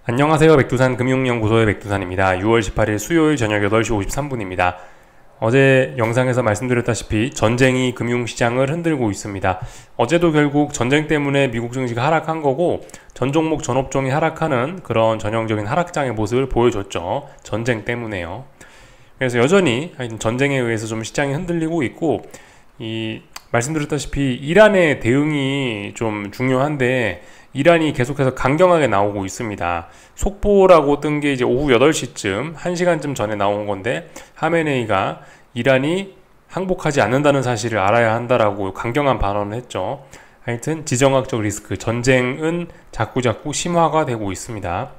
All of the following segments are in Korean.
안녕하세요. 백두산 금융연구소의 백두산입니다. 6월 18일 수요일 저녁 8시 53분입니다. 어제 영상에서 말씀드렸다시피 전쟁이 금융시장을 흔들고 있습니다. 어제도 결국 전쟁 때문에 미국 증시가 하락한 거고 전 종목 전 업종이 하락하는 그런 전형적인 하락장의 모습을 보여줬죠. 전쟁 때문에요. 그래서 여전히 전쟁에 의해서 좀 시장이 흔들리고 있고, 말씀드렸다시피 이란의 대응이 좀 중요한데 이란이 계속해서 강경하게 나오고 있습니다. 속보라고 뜬 게 이제 오후 8시쯤 1시간쯤 전에 나온 건데, 하메네이가 이란이 항복하지 않는다는 사실을 알아야 한다라고 강경한 발언을 했죠. 하여튼 지정학적 리스크, 전쟁은 자꾸자꾸 심화가 되고 있습니다.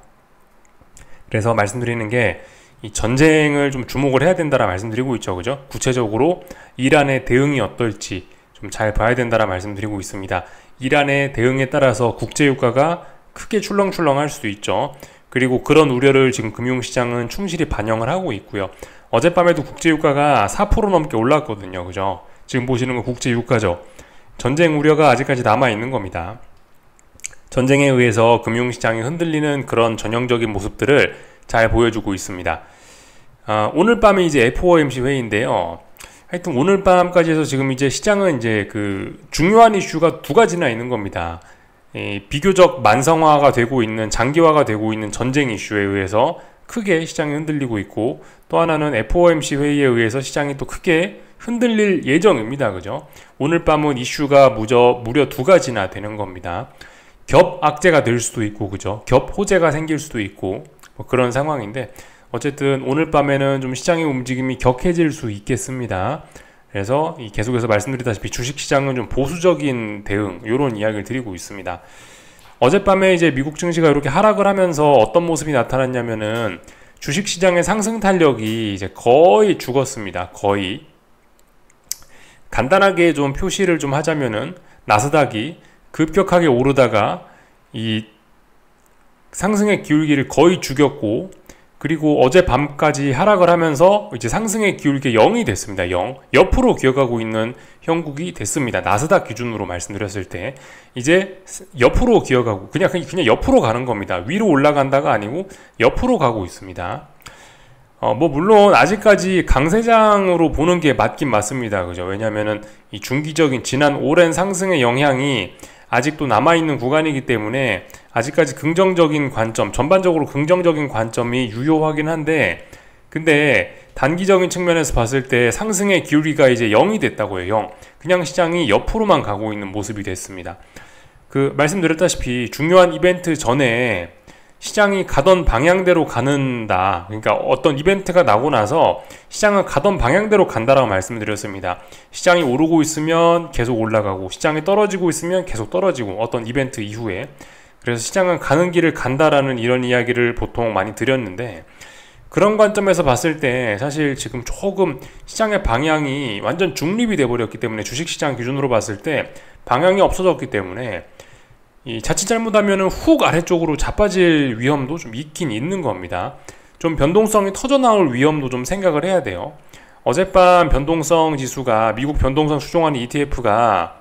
그래서 말씀드리는 게 이 전쟁을 좀 주목을 해야 된다라 말씀드리고 있죠. 그죠? 구체적으로 이란의 대응이 어떨지 좀 잘 봐야 된다라 말씀드리고 있습니다. 이란의 대응에 따라서 국제유가가 크게 출렁출렁할 수도 있죠. 그리고 그런 우려를 지금 금융시장은 충실히 반영을 하고 있고요. 어젯밤에도 국제유가가 4% 넘게 올랐거든요. 그죠? 지금 보시는 건 국제유가죠. 전쟁 우려가 아직까지 남아있는 겁니다. 전쟁에 의해서 금융시장이 흔들리는 그런 전형적인 모습들을 잘 보여주고 있습니다. 오늘 밤이 이제 FOMC 회의인데요. 하여튼 오늘 밤까지 해서 지금 이제 시장은 이제 그 중요한 이슈가 두 가지나 있는 겁니다. 비교적 만성화가 되고 있는, 장기화가 되고 있는 전쟁 이슈에 의해서 크게 시장이 흔들리고 있고, 또 하나는 FOMC 회의에 의해서 시장이 또 크게 흔들릴 예정입니다. 그죠? 오늘 밤은 이슈가 무려 두 가지나 되는 겁니다. 겹 악재가 될 수도 있고, 그죠? 겹 호재가 생길 수도 있고, 뭐 그런 상황인데, 어쨌든 오늘 밤에는 좀 시장의 움직임이 격해질 수 있겠습니다. 그래서 계속해서 말씀드리다시피 주식시장은 좀 보수적인 대응, 이런 이야기를 드리고 있습니다. 어젯밤에 이제 미국 증시가 이렇게 하락을 하면서 어떤 모습이 나타났냐면은 주식시장의 상승 탄력이 이제 거의 죽었습니다. 거의. 간단하게 좀 표시를 좀 하자면은 나스닥이 급격하게 오르다가 이 상승의 기울기를 거의 죽였고, 그리고 어젯밤까지 하락을 하면서 이제 상승의 기울기 0이 됐습니다. 0. 옆으로 기어가고 있는 형국이 됐습니다. 나스닥 기준으로 말씀드렸을 때 이제 옆으로 기어가고 그냥 옆으로 가는 겁니다. 위로 올라간다가 아니고 옆으로 가고 있습니다. 뭐 물론 아직까지 강세장으로 보는 게 맞긴 맞습니다. 그죠? 왜냐면은 이 중기적인 지난 오랜 상승의 영향이 아직도 남아있는 구간이기 때문에 아직까지 긍정적인 관점, 전반적으로 긍정적인 관점이 유효하긴 한데, 근데 단기적인 측면에서 봤을 때 상승의 기울기가 이제 0이 됐다고요. 0. 그냥 시장이 옆으로만 가고 있는 모습이 됐습니다. 말씀드렸다시피 중요한 이벤트 전에 시장이 가던 방향대로 가는다. 그러니까 어떤 이벤트가 나고 나서 시장은 가던 방향대로 간다라고 말씀드렸습니다. 시장이 오르고 있으면 계속 올라가고, 시장이 떨어지고 있으면 계속 떨어지고, 어떤 이벤트 이후에. 그래서 시장은 가는 길을 간다라는 이런 이야기를 보통 많이 드렸는데, 그런 관점에서 봤을 때 사실 지금 조금 시장의 방향이 완전 중립이 돼버렸기 때문에, 주식시장 기준으로 봤을 때 방향이 없어졌기 때문에 자칫 잘못하면 훅 아래쪽으로 자빠질 위험도 좀 있긴 있는 겁니다. 좀 변동성이 터져나올 위험도 좀 생각을 해야 돼요. 어젯밤 변동성 지수가, 미국 변동성 추종하는 ETF가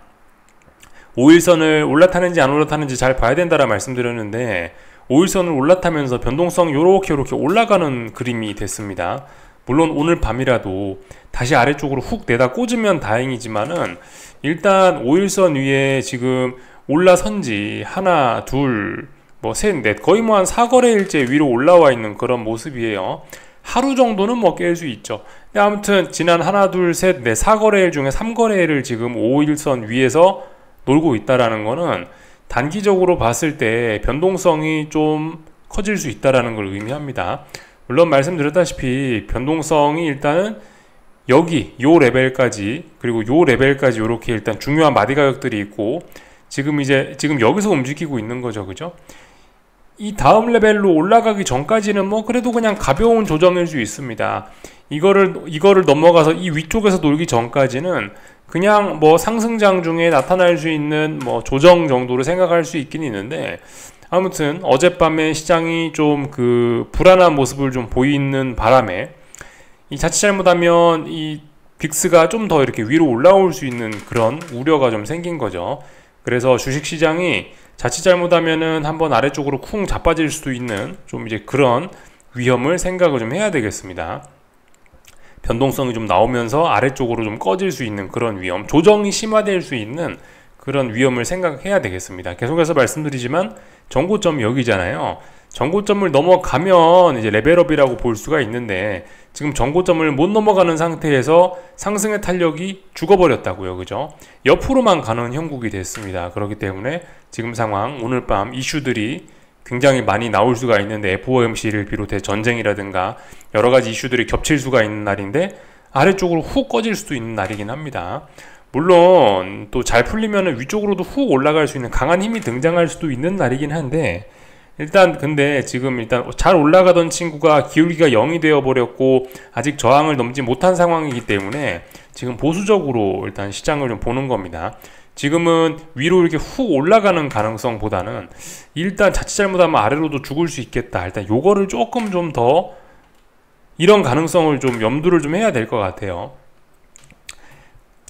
5일선을 올라타는지 안 올라타는지 잘 봐야 된다라 말씀드렸는데, 5일선을 올라타면서 변동성이 요렇게 올라가는 그림이 됐습니다. 물론 오늘 밤이라도 다시 아래쪽으로 훅 내다 꽂으면 다행이지만은, 일단 5일선 위에 지금 올라선지 하나, 둘, 뭐 셋, 넷, 거의 뭐 한 4거래일째 위로 올라와 있는 그런 모습이에요. 하루 정도는 뭐 깰 수 있죠. 근데 아무튼 지난 하나, 둘, 셋, 넷, 4거래일 중에 3거래일을 지금 5일선 위에서 놀고 있다라는 거는 단기적으로 봤을 때 변동성이 좀 커질 수 있다라는 걸 의미합니다. 물론 말씀드렸다시피 변동성이 일단은 여기 요 레벨까지, 그리고 요 레벨까지 요렇게 일단 중요한 마디 가격들이 있고, 지금 여기서 움직이고 있는 거죠. 그죠? 이 다음 레벨로 올라가기 전까지는 뭐 그래도 그냥 가벼운 조정일 수 있습니다. 이거를 넘어가서 이 위쪽에서 놀기 전까지는 그냥 뭐 상승장 중에 나타날 수 있는 뭐 조정 정도로 생각할 수 있긴 있는데, 아무튼 어젯밤에 시장이 좀 그 불안한 모습을 좀 보이는 바람에 자칫 잘못하면 이 빅스가 좀 더 이렇게 위로 올라올 수 있는 그런 우려가 좀 생긴 거죠. 그래서 주식시장이 자칫 잘못하면은 한번 아래쪽으로 쿵 자빠질 수도 있는 좀 이제 그런 위험을 생각을 좀 해야 되겠습니다. 변동성이 좀 나오면서 아래쪽으로 좀 꺼질 수 있는 그런 위험, 조정이 심화될 수 있는 그런 위험을 생각해야 되겠습니다. 계속해서 말씀드리지만 전고점이 여기잖아요. 전고점을 넘어가면 이제 레벨업이라고 볼 수가 있는데 지금 전고점을 못 넘어가는 상태에서 상승의 탄력이 죽어버렸다고요. 그죠? 옆으로만 가는 형국이 됐습니다. 그렇기 때문에 지금 상황 오늘 밤 이슈들이 굉장히 많이 나올 수가 있는데 FOMC를 비롯해 전쟁이라든가 여러가지 이슈들이 겹칠 수가 있는 날인데 아래쪽으로 훅 꺼질 수도 있는 날이긴 합니다. 물론 또 잘 풀리면 위쪽으로도 훅 올라갈 수 있는 강한 힘이 등장할 수도 있는 날이긴 한데 일단 근데 지금 일단 잘 올라가던 친구가 기울기가 0이 되어 버렸고 아직 저항을 넘지 못한 상황이기 때문에 지금 보수적으로 일단 시장을 좀 보는 겁니다. 지금은 위로 이렇게 훅 올라가는 가능성보다는 일단 자칫 잘못하면 아래로도 죽을 수 있겠다. 일단 요거를 조금 좀 더 이런 가능성을 좀 염두를 좀 해야 될 것 같아요.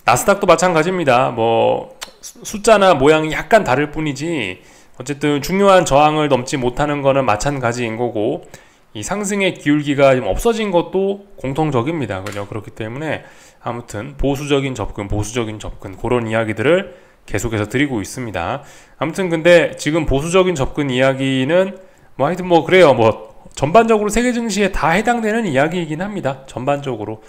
나스닥도 마찬가지입니다. 뭐 숫자나 모양이 약간 다를 뿐이지 어쨌든 중요한 저항을 넘지 못하는 거는 마찬가지인 거고 이 상승의 기울기가 좀 없어진 것도 공통적입니다. 그죠? 그렇기 때문에 아무튼 보수적인 접근 그런 이야기들을 계속해서 드리고 있습니다. 아무튼 근데 지금 보수적인 접근 이야기는 뭐 하여튼 뭐 그래요. 뭐 전반적으로 세계 증시에 다 해당되는 이야기이긴 합니다. 전반적으로.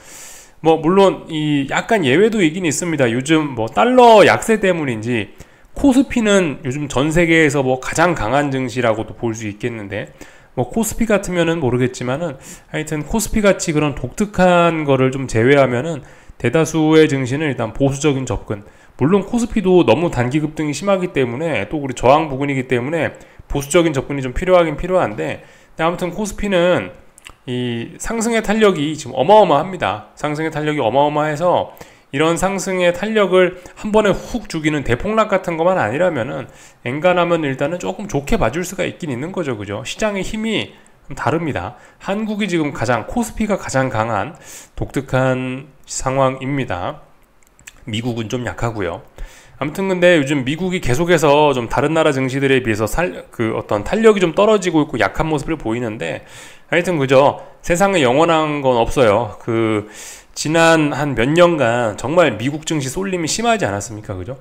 뭐 물론 이 약간 예외도 있긴 있습니다. 요즘 뭐 달러 약세 때문인지 코스피는 요즘 전 세계에서 뭐 가장 강한 증시라고도 볼 수 있겠는데 뭐 코스피 같으면은 모르겠지만은 하여튼 코스피 같이 그런 독특한 거를 좀 제외하면은 대다수의 증시는 일단 보수적인 접근, 물론 코스피도 너무 단기 급등이 심하기 때문에 또 우리 저항 부근이기 때문에 보수적인 접근이 좀 필요하긴 필요한데 아무튼 코스피는 이 상승의 탄력이 지금 어마어마합니다. 상승의 탄력이 어마어마해서 이런 상승의 탄력을 한 번에 훅 죽이는 대폭락 같은 것만 아니라면은 엔간하면 일단은 조금 좋게 봐줄 수가 있긴 있는 거죠. 그죠? 시장의 힘이 다릅니다. 한국이 지금 코스피가 가장 강한 독특한 상황입니다. 미국은 좀 약하고요. 아무튼 근데 요즘 미국이 계속해서 좀 다른 나라 증시들에 비해서 어떤 탄력이 좀 떨어지고 있고 약한 모습을 보이는데 하여튼 그죠? 세상에 영원한 건 없어요. 지난 한 몇 년간 정말 미국 증시 쏠림이 심하지 않았습니까? 그죠?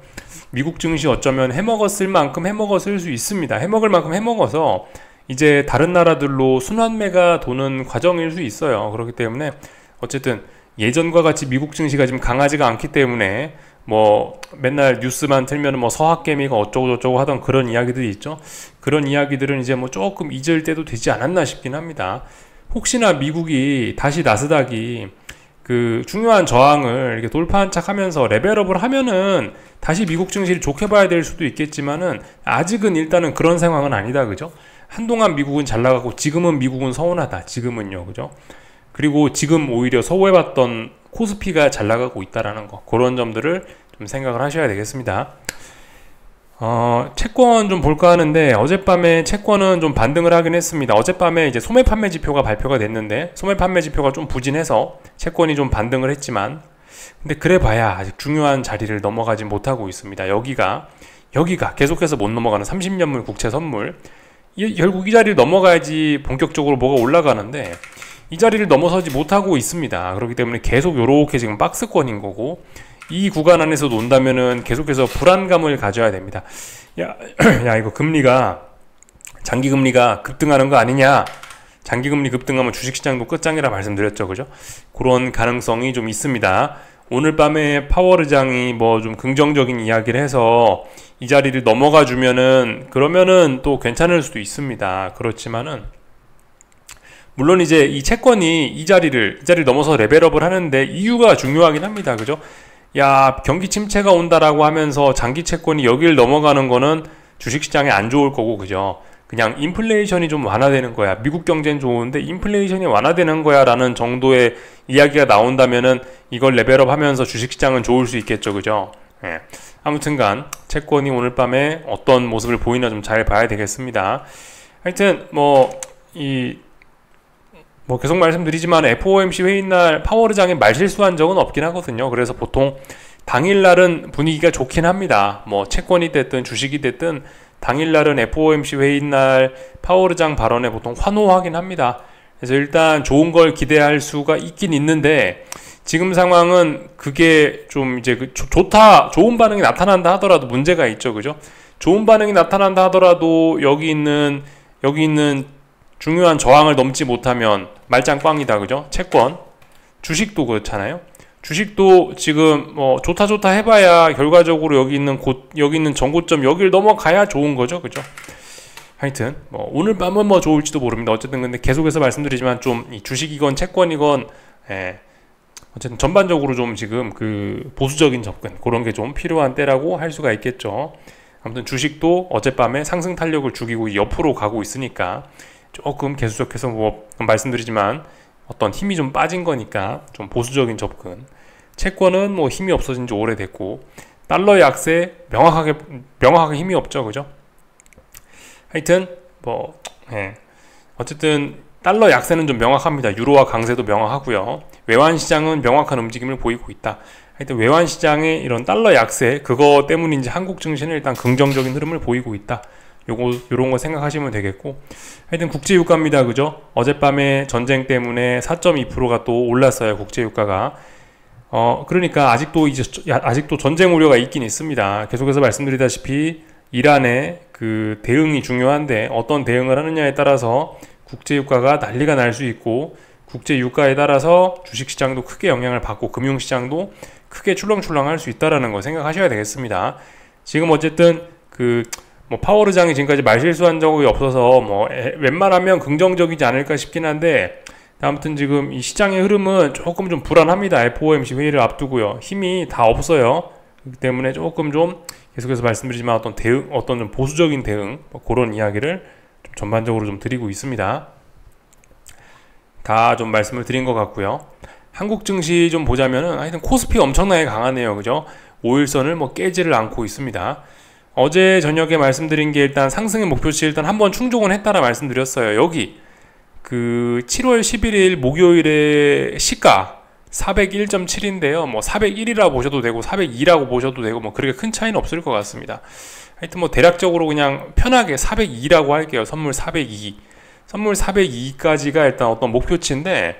미국 증시 어쩌면 해먹었을 만큼 해먹었을 수 있습니다. 해먹을 만큼 해먹어서 이제 다른 나라들로 순환매가 도는 과정일 수 있어요. 그렇기 때문에 어쨌든 예전과 같이 미국 증시가 지금 강하지가 않기 때문에 뭐 맨날 뉴스만 틀면 뭐 서학개미가 어쩌고저쩌고 하던 그런 이야기들이 있죠. 그런 이야기들은 이제 뭐 조금 잊을 때도 되지 않았나 싶긴 합니다. 혹시나 미국이 다시 나스닥이 중요한 저항을 이렇게 돌파한 척 하면서 레벨업을 하면은 다시 미국 증시를 좋게 봐야 될 수도 있겠지만은 아직은 일단은 그런 상황은 아니다. 그죠? 한동안 미국은 잘 나가고 지금은 미국은 서운하다. 지금은요. 그죠? 그리고 지금 오히려 서울해봤던 코스피가 잘 나가고 있다라는 거, 그런 점들을 좀 생각을 하셔야 되겠습니다. 채권 좀 볼까 하는데 어젯밤에 채권은 좀 반등을 하긴 했습니다. 어젯밤에 이제 소매 판매 지표가 발표가 됐는데 소매 판매 지표가 좀 부진해서 채권이 좀 반등을 했지만 근데 그래 봐야 아직 중요한 자리를 넘어가지 못하고 있습니다. 여기가 계속해서 못 넘어가는 30년물 국채 선물, 결국 이 자리를 넘어가야지 본격적으로 뭐가 올라가는데 이 자리를 넘어서지 못하고 있습니다. 그렇기 때문에 계속 요렇게 지금 박스권인 거고 이 구간 안에서 논다면은 계속해서 불안감을 가져야 됩니다. 야 이거 장기금리가 급등하는 거 아니냐? 장기금리 급등하면 주식시장도 끝장이라 말씀드렸죠. 그죠? 그런 가능성이 좀 있습니다. 오늘 밤에 파월 의장이 뭐 좀 긍정적인 이야기를 해서 이 자리를 넘어가 주면은 그러면은 또 괜찮을 수도 있습니다. 그렇지만은 물론 이제 이 채권이 이 자리를 넘어서 레벨업을 하는데 이유가 중요하긴 합니다. 그죠? 야, 경기 침체가 온다라고 하면서 장기 채권이 여기를 넘어가는 거는 주식시장에 안 좋을 거고, 그죠? 그냥 인플레이션이 좀 완화되는 거야. 미국 경제는 좋은데 인플레이션이 완화되는 거야 라는 정도의 이야기가 나온다면은 이걸 레벨업 하면서 주식시장은 좋을 수 있겠죠. 그죠? 예. 아무튼간 채권이 오늘 밤에 어떤 모습을 보이나 좀 잘 봐야 되겠습니다. 하여튼 계속 말씀드리지만 FOMC 회의날 파월 의장이 말실수한 적은 없긴 하거든요. 그래서 보통 당일날은 분위기가 좋긴 합니다. 뭐 채권이 됐든 주식이 됐든 당일날은 FOMC 회의날 파월의장 발언에 보통 환호하긴 합니다. 그래서 일단 좋은 걸 기대할 수가 있긴 있는데 지금 상황은 그게 좀 이제 좋은 반응이 나타난다 하더라도 문제가 있죠, 그죠? 좋은 반응이 나타난다 하더라도 여기 있는 중요한 저항을 넘지 못하면 말짱 꽝이다, 그죠? 채권, 주식도 그렇잖아요. 주식도 지금 뭐 좋다 해봐야 결과적으로 여기 있는 전고점 여기를 넘어가야 좋은 거죠, 그죠? 하여튼 뭐 오늘 밤은 뭐 좋을지도 모릅니다. 어쨌든 근데 계속해서 말씀드리지만 좀 이 주식이건 채권이건 어쨌든 전반적으로 좀 지금 그 보수적인 접근 그런 게 좀 필요한 때라고 할 수가 있겠죠. 아무튼 주식도 어젯밤에 상승 탄력을 죽이고 옆으로 가고 있으니까 조금 계속해서 뭐 말씀드리지만 어떤 힘이 좀 빠진 거니까 좀 보수적인 접근. 채권은 뭐 힘이 없어진 지 오래됐고 달러 약세 명확하게 힘이 없죠, 그죠? 하여튼 뭐 어쨌든 달러 약세는 좀 명확합니다. 유로화 강세도 명확하고요. 외환 시장은 명확한 움직임을 보이고 있다. 하여튼 외환 시장의 이런 달러 약세 그거 때문인지 한국 증시는 일단 긍정적인 흐름을 보이고 있다. 요런 거 생각하시면 되겠고, 하여튼 국제유가입니다, 그죠? 어젯밤에 전쟁 때문에 4.2%가 또 올랐어요, 국제유가가. 그러니까 아직도 전쟁 우려가 있긴 있습니다. 계속해서 말씀드리다시피 이란의 그 대응이 중요한데 어떤 대응을 하느냐에 따라서 국제유가가 난리가 날 수 있고 국제유가에 따라서 주식시장도 크게 영향을 받고 금융시장도 크게 출렁출렁할 수 있다는 거 생각하셔야 되겠습니다. 지금 어쨌든 뭐 파월의장이 지금까지 말실수한 적이 없어서 뭐 웬만하면 긍정적이지 않을까 싶긴 한데 아무튼 지금 이 시장의 흐름은 조금 좀 불안합니다. FOMC 회의를 앞두고요. 힘이 다 없어요. 그렇기 때문에 조금 좀 계속해서 말씀드리지만 어떤 좀 보수적인 대응 뭐 그런 이야기를 좀 전반적으로 좀 드리고 있습니다. 다 좀 말씀을 드린 것 같고요. 한국 증시 좀 보자면은 하여튼 코스피 엄청나게 강하네요, 그죠? 5일선을 뭐 깨지를 않고 있습니다. 어제 저녁에 말씀드린 게 일단 상승의 목표치 일단 한번 충족은 했다라 말씀드렸어요. 여기 그 7월 11일 목요일에 시가 401.7인데요. 뭐 401이라고 보셔도 되고 402라고 보셔도 되고 뭐 그렇게 큰 차이는 없을 것 같습니다. 하여튼 뭐 대략적으로 그냥 편하게 402라고 할게요. 선물 402. 선물 402까지가 일단 어떤 목표치인데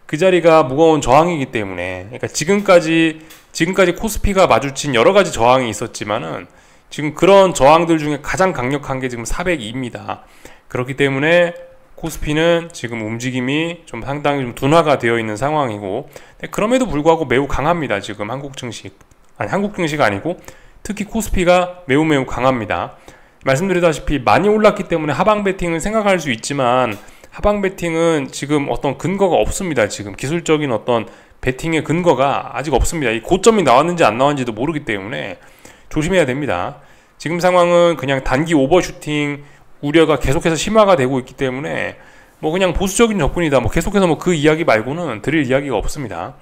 그 자리가 무거운 저항이기 때문에 그러니까 지금까지 코스피가 마주친 여러 가지 저항이 있었지만은 지금 그런 저항들 중에 가장 강력한 게 지금 402입니다. 그렇기 때문에 코스피는 지금 움직임이 좀 상당히 좀 둔화가 되어 있는 상황이고 그럼에도 불구하고 매우 강합니다. 지금 한국 증시가 아니고 특히 코스피가 매우 강합니다. 말씀드리다시피 많이 올랐기 때문에 하방 베팅을 생각할 수 있지만 하방 베팅은 지금 어떤 근거가 없습니다. 지금 기술적인 어떤 베팅의 근거가 아직 없습니다. 이 고점이 나왔는지 안 나왔는지도 모르기 때문에 조심해야 됩니다. 지금 상황은 그냥 단기 오버슈팅 우려가 계속해서 심화가 되고 있기 때문에 뭐 그냥 보수적인 접근이다. 뭐 계속해서 뭐 그 이야기 말고는 드릴 이야기가 없습니다.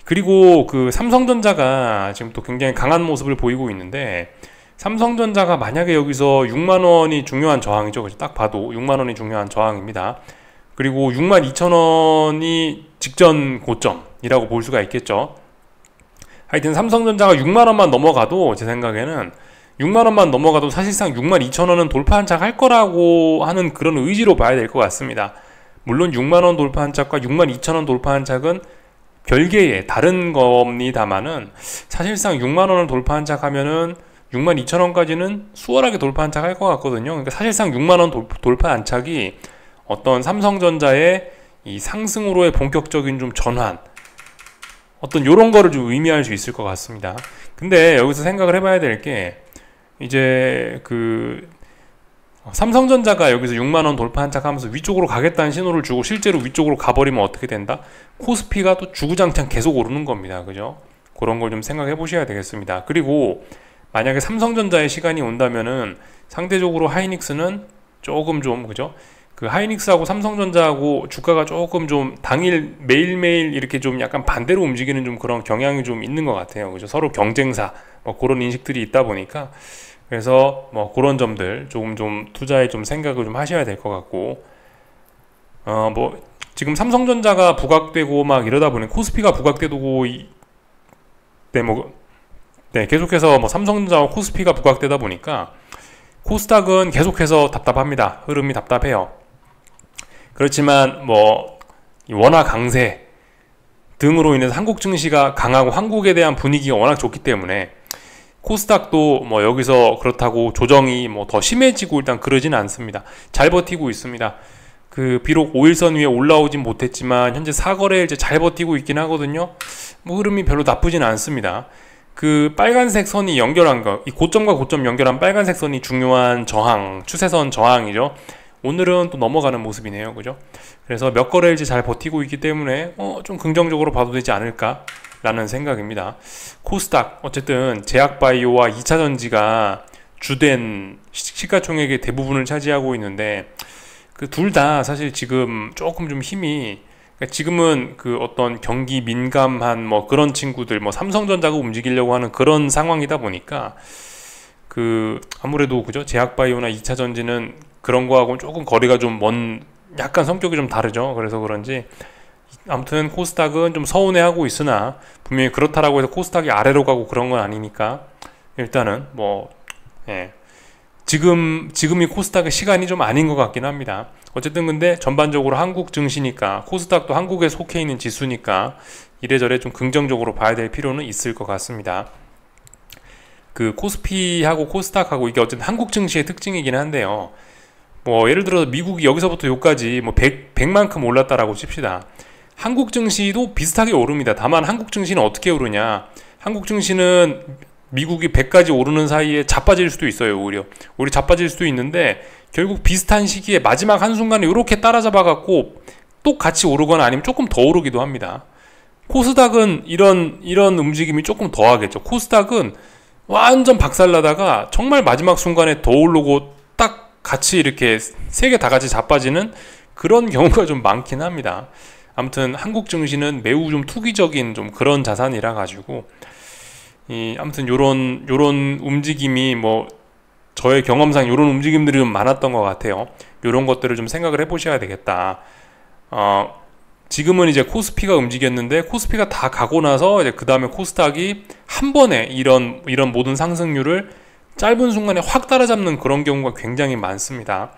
그리고 그 삼성전자가 지금 또 굉장히 강한 모습을 보이고 있는데 삼성전자가 만약에 여기서 6만원이 중요한 저항이죠. 딱 봐도 6만원이 중요한 저항입니다. 그리고 62,000원이 직전 고점이라고 볼 수가 있겠죠. 하여튼 삼성전자가 6만원만 넘어가도 제 생각에는 6만원만 넘어가도 사실상 62,000원은 돌파 한착 할 거라고 하는 그런 의지로 봐야 될 것 같습니다. 물론 6만원 돌파 한착과 62,000원 돌파 한착은 별개의 다른 겁니다만은 사실상 6만원을 돌파 한착하면은 62,000원까지는 수월하게 돌파 한착 할 것 같거든요. 그러니까 사실상 6만원 돌파 한착이 어떤 삼성전자의 이 상승으로의 본격적인 좀 전환 어떤 요런 거를 좀 의미할 수 있을 것 같습니다. 근데 여기서 생각을 해봐야 될 게 이제 그 삼성전자가 여기서 6만원 돌파 한착하면서 위쪽으로 가겠다는 신호를 주고 실제로 위쪽으로 가버리면 어떻게 된다? 코스피가 또 주구장창 계속 오르는 겁니다. 그죠? 그런 걸 좀 생각해 보셔야 되겠습니다. 그리고 만약에 삼성전자의 시간이 온다면은 상대적으로 하이닉스는 조금 좀 그죠? 그 하이닉스하고 삼성전자하고 주가가 조금 좀 당일 매일매일 이렇게 좀 약간 반대로 움직이는 좀 그런 경향이 좀 있는 것 같아요. 그죠? 서로 경쟁사 뭐 그런 인식들이 있다 보니까 그래서 뭐 그런 점들 조금 좀 투자에 좀 생각을 좀 하셔야 될 것 같고 뭐 지금 삼성전자가 부각되고 막 이러다 보니 코스피가 부각되고 계속해서 뭐 삼성전자와 코스피가 부각되다 보니까 코스닥은 계속해서 답답합니다. 흐름이 답답해요. 그렇지만 뭐 원화 강세 등으로 인해서 한국 증시가 강하고 한국에 대한 분위기가 워낙 좋기 때문에 코스닥도 뭐 여기서 그렇다고 조정이 뭐 더 심해지고 일단 그러지는 않습니다. 잘 버티고 있습니다. 비록 5일선 위에 올라오진 못했지만 현재 사거래일째 잘 버티고 있긴 하거든요. 뭐 흐름이 별로 나쁘진 않습니다. 빨간색 선이 연결한 거, 이 고점과 고점 연결한 빨간색 선이 중요한 저항, 추세선 저항이죠. 오늘은 또 넘어가는 모습이네요. 그죠? 그래서 몇 거래일째 잘 버티고 있기 때문에 좀 긍정적으로 봐도 되지 않을까 라는 생각입니다. 코스닥 어쨌든 제약바이오와 2차전지가 주된 시가총액의 대부분을 차지하고 있는데 둘 다 사실 지금 조금 좀 힘이, 그러니까 지금은 어떤 경기 민감한 뭐 그런 친구들, 뭐 삼성전자가 움직이려고 하는 그런 상황이다 보니까 아무래도 그죠? 제약바이오나 2차전지는 그런 거하고는 조금 거리가 좀 먼, 약간 성격이 좀 다르죠. 그래서 그런지 아무튼 코스닥은 좀 서운해하고 있으나 분명히 그렇다라고 해서 코스닥이 아래로 가고 그런 건 아니니까 일단은 뭐 지금이 코스닥의 시간이 좀 아닌 것 같긴 합니다. 어쨌든 근데 전반적으로 한국 증시니까, 코스닥도 한국에 속해 있는 지수니까 이래저래 좀 긍정적으로 봐야 될 필요는 있을 것 같습니다. 코스피하고 코스닥하고 이게 어쨌든 한국 증시의 특징이긴 한데요. 뭐 예를 들어서 미국이 여기서부터 여기까지 뭐 100만큼 올랐다라고 칩시다. 한국 증시도 비슷하게 오릅니다. 다만 한국 증시는 어떻게 오르냐, 한국 증시는 미국이 100까지 오르는 사이에 자빠질 수도 있어요. 오히려 자빠질 수도 있는데 결국 비슷한 시기에 마지막 한순간에 이렇게 따라잡아 갖고 또 같이 오르거나 아니면 조금 더 오르기도 합니다. 코스닥은 이런 움직임이 조금 더 하겠죠. 코스닥은 완전 박살나다가 정말 마지막 순간에 더 오르고 딱 같이 이렇게 세 개 다 같이 자빠지는 그런 경우가 좀 많긴 합니다. 아무튼 한국 증시는 매우 좀 투기적인 좀 그런 자산이라 가지고 아무튼 요런 움직임이 뭐 저의 경험상 요런 움직임들이 좀 많았던 것 같아요. 요런 것들을 좀 생각을 해보셔야 되겠다. 지금은 이제 코스피가 움직였는데 코스피가 다 가고 나서 이제 그 다음에 코스닥이 한 번에 이런 모든 상승률을 짧은 순간에 확 따라잡는 그런 경우가 굉장히 많습니다.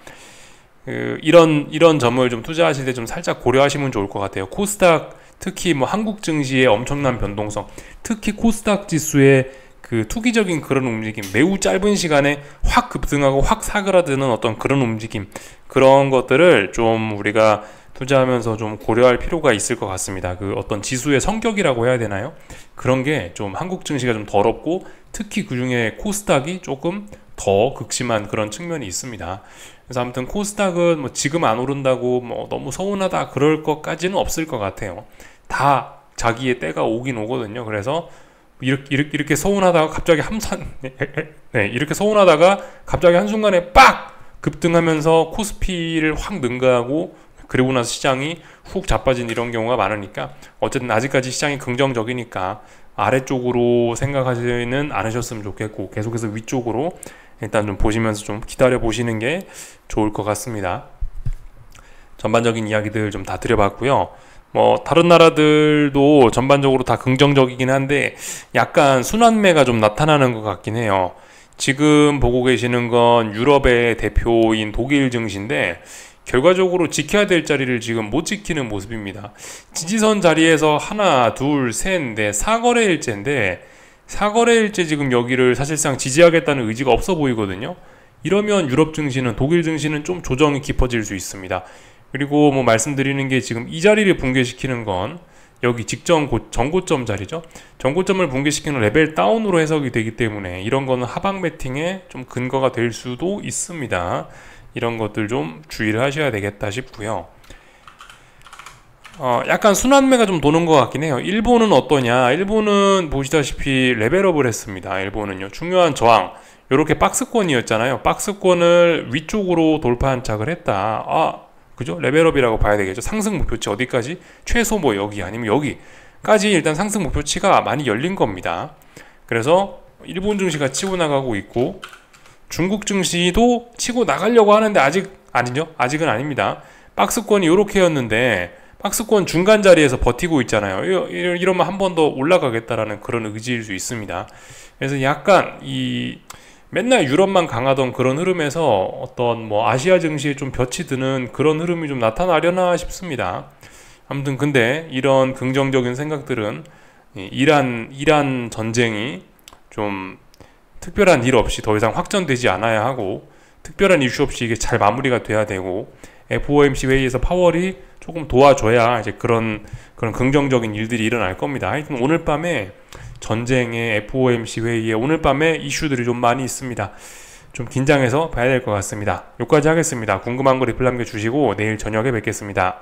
이런 점을 좀 투자하실 때 좀 살짝 고려하시면 좋을 것 같아요. 코스닥 특히 뭐 한국 증시의 엄청난 변동성, 특히 코스닥 지수의 투기적인 그런 움직임, 매우 짧은 시간에 확 급등하고 확 사그라드는 어떤 그런 움직임, 그런 것들을 좀 우리가 투자하면서 좀 고려할 필요가 있을 것 같습니다. 어떤 지수의 성격이라고 해야 되나요? 그런 게 좀 한국 증시가 좀 더럽고 특히 그 중에 코스닥이 조금 더 극심한 그런 측면이 있습니다. 그래서 아무튼 코스닥은 뭐 지금 안 오른다고 뭐 너무 서운하다 그럴 것까지는 없을 것 같아요. 다 자기의 때가 오긴 오거든요. 그래서 이렇게 서운하다가 갑자기 이렇게 서운하다가 갑자기 한순간에 빡 급등하면서 코스피를 확 능가하고 그리고 나서 시장이 훅 자빠진 이런 경우가 많으니까 어쨌든 아직까지 시장이 긍정적이니까 아래쪽으로 생각하지는 않으셨으면 좋겠고 계속해서 위쪽으로 일단 좀 보시면서 좀 기다려 보시는 게 좋을 것 같습니다. 전반적인 이야기들 좀 다 드려봤고요. 뭐 다른 나라들도 전반적으로 다 긍정적이긴 한데 약간 순환매가 좀 나타나는 것 같긴 해요. 지금 보고 계시는 건 유럽의 대표인 독일 증시인데 결과적으로 지켜야 될 자리를 지금 못 지키는 모습입니다. 지지선 자리에서 하나, 둘, 셋, 넷, 4거래일째인데 4거래일째 지금 여기를 사실상 지지하겠다는 의지가 없어 보이거든요. 이러면 유럽 증시는, 독일 증시는 좀 조정이 깊어질 수 있습니다. 그리고 뭐 말씀드리는 게 지금 이 자리를 붕괴시키는 건 여기 직전 전고점 자리죠. 전고점을 붕괴시키는 레벨 다운으로 해석이 되기 때문에 이런 거는 하방 매팅의 좀 근거가 될 수도 있습니다. 이런 것들 좀 주의를 하셔야 되겠다 싶고요. 약간 순환매가 좀 도는 것 같긴 해요. 일본은 어떠냐? 일본은 보시다시피 레벨업을 했습니다. 일본은요. 중요한 저항, 요렇게 박스권이었잖아요. 박스권을 위쪽으로 돌파 안착을 했다. 그죠? 레벨업이라고 봐야 되겠죠. 상승 목표치 어디까지? 최소 뭐 여기 아니면 여기까지 일단 상승 목표치가 많이 열린 겁니다. 그래서 일본 증시가 치고 나가고 있고 중국 증시도 치고 나가려고 하는데 아직은 아닙니다. 박스권이 요렇게였는데 박스권 중간 자리에서 버티고 있잖아요. 이러면 한 번 더 올라가겠다라는 그런 의지일 수 있습니다. 그래서 약간 맨날 유럽만 강하던 그런 흐름에서 어떤 뭐 아시아 증시에 좀 볕이 드는 그런 흐름이 좀 나타나려나 싶습니다. 아무튼 근데 이런 긍정적인 생각들은 이란 전쟁이 좀 특별한 일 없이 더 이상 확전되지 않아야 하고, 특별한 이슈 없이 이게 잘 마무리가 돼야 되고, FOMC 회의에서 파월이 조금 도와줘야 이제 그런 긍정적인 일들이 일어날 겁니다. 하여튼 오늘 밤에 전쟁의 FOMC 회의에 오늘 밤에 이슈들이 좀 많이 있습니다. 좀 긴장해서 봐야 될 것 같습니다. 여기까지 하겠습니다. 궁금한 거 리플 남겨주시고 내일 저녁에 뵙겠습니다.